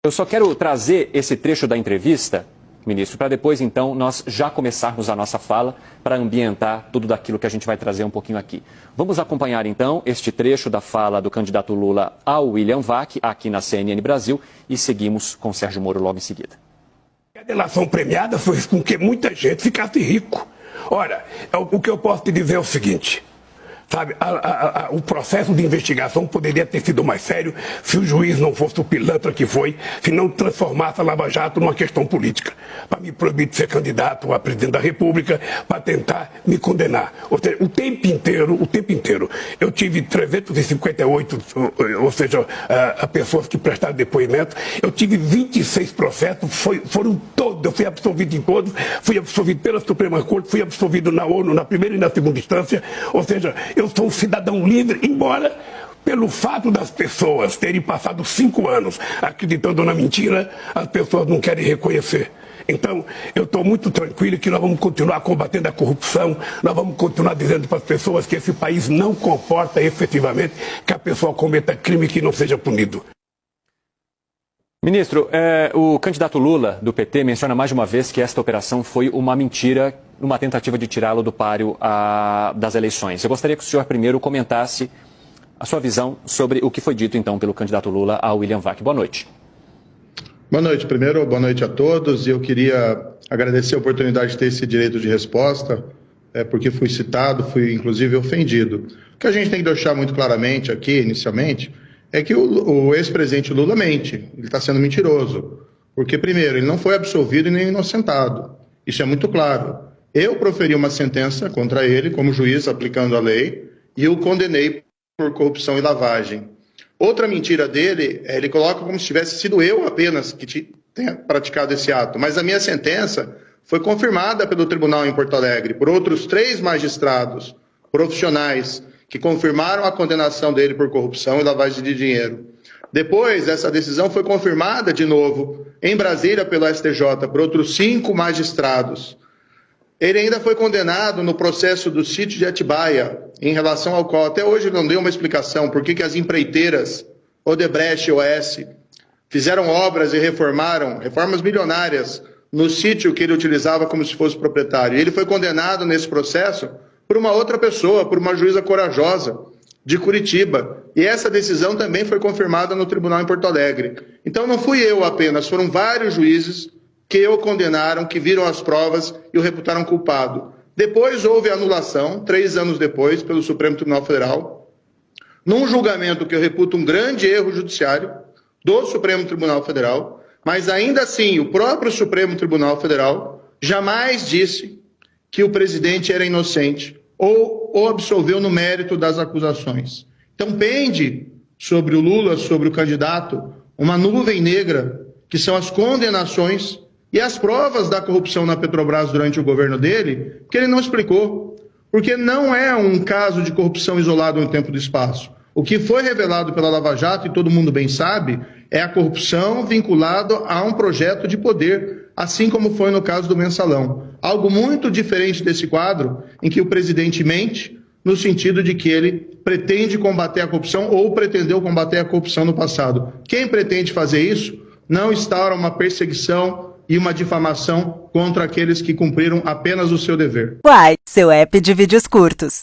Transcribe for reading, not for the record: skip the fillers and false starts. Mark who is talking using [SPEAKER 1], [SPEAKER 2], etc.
[SPEAKER 1] Eu só quero trazer esse trecho da entrevista, ministro, para depois, então, nós já começarmos a nossa fala para ambientar tudo daquilo que a gente vai trazer um pouquinho aqui. Vamos acompanhar, então, este trecho da fala do candidato Lula ao William Vac, aqui na CNN Brasil, e seguimos com Sérgio Moro logo em seguida.
[SPEAKER 2] A delação premiada foi com que muita gente ficasse rico. Olha, o que eu posso te dizer é o seguinte... Sabe, o processo de investigação poderia ter sido mais sério se o juiz não fosse o pilantra que foi, se não transformasse a Lava Jato numa questão política, para me proibir de ser candidato a presidente da República, para tentar me condenar. Ou seja, o tempo inteiro, eu tive 358, ou seja, pessoas que prestaram depoimento, eu tive 26 processos, foram todos, eu fui absolvido em todos, fui absolvido pela Suprema Corte, fui absolvido na ONU, na primeira e na segunda instância, ou seja, eu sou um cidadão livre, embora pelo fato das pessoas terem passado 5 anos acreditando na mentira, as pessoas não querem reconhecer. Então, eu estou muito tranquilo que nós vamos continuar combatendo a corrupção, nós vamos continuar dizendo para as pessoas que esse país não comporta efetivamente que a pessoa cometa crime que não seja punido.
[SPEAKER 1] Ministro, o candidato Lula, do PT, menciona mais de uma vez que esta operação foi uma mentira, uma tentativa de tirá-lo do páreo das eleições. Eu gostaria que o senhor primeiro comentasse a sua visão sobre o que foi dito, então, pelo candidato Lula ao William Vac. Boa noite.
[SPEAKER 3] Boa noite. Primeiro, boa noite a todos. Eu queria agradecer a oportunidade de ter esse direito de resposta, porque fui citado, fui inclusive ofendido. O que a gente tem que deixar muito claramente aqui, inicialmente, é que o ex-presidente Lula mente, ele está sendo mentiroso. Porque, primeiro, ele não foi absolvido e nem inocentado. Isso é muito claro. Eu proferi uma sentença contra ele, como juiz, aplicando a lei, e o condenei por corrupção e lavagem. Outra mentira dele, ele coloca como se tivesse sido eu apenas que tenha praticado esse ato. Mas a minha sentença foi confirmada pelo tribunal em Porto Alegre, por outros 3 magistrados profissionais, que confirmaram a condenação dele por corrupção e lavagem de dinheiro. Depois, essa decisão foi confirmada de novo em Brasília pelo STJ por outros 5 magistrados. Ele ainda foi condenado no processo do sítio de Atibaia, em relação ao qual até hoje não deu uma explicação por que as empreiteiras Odebrecht e OS fizeram obras e reformas milionárias no sítio que ele utilizava como se fosse proprietário. E ele foi condenado nesse processo por uma outra pessoa, por uma juíza corajosa de Curitiba. E essa decisão também foi confirmada no tribunal em Porto Alegre. Então não fui eu apenas, foram vários juízes que o condenaram, que viram as provas e o reputaram culpado. Depois houve anulação, 3 anos depois, pelo Supremo Tribunal Federal, num julgamento que eu reputo um grande erro judiciário do Supremo Tribunal Federal, mas ainda assim o próprio Supremo Tribunal Federal jamais disse que o presidente era inocente ou o absolveu no mérito das acusações. Então pende sobre o Lula, sobre o candidato, uma nuvem negra, que são as condenações e as provas da corrupção na Petrobras durante o governo dele, que ele não explicou. Porque não é um caso de corrupção isolado no tempo e no espaço. O que foi revelado pela Lava Jato, e todo mundo bem sabe, é a corrupção vinculada a um projeto de poder, assim como foi no caso do Mensalão. Algo muito diferente desse quadro, em que o presidente mente, no sentido de que ele pretende combater a corrupção ou pretendeu combater a corrupção no passado. Quem pretende fazer isso não instaura uma perseguição e uma difamação contra aqueles que cumpriram apenas o seu dever.
[SPEAKER 4] Uai, seu app de vídeos curtos.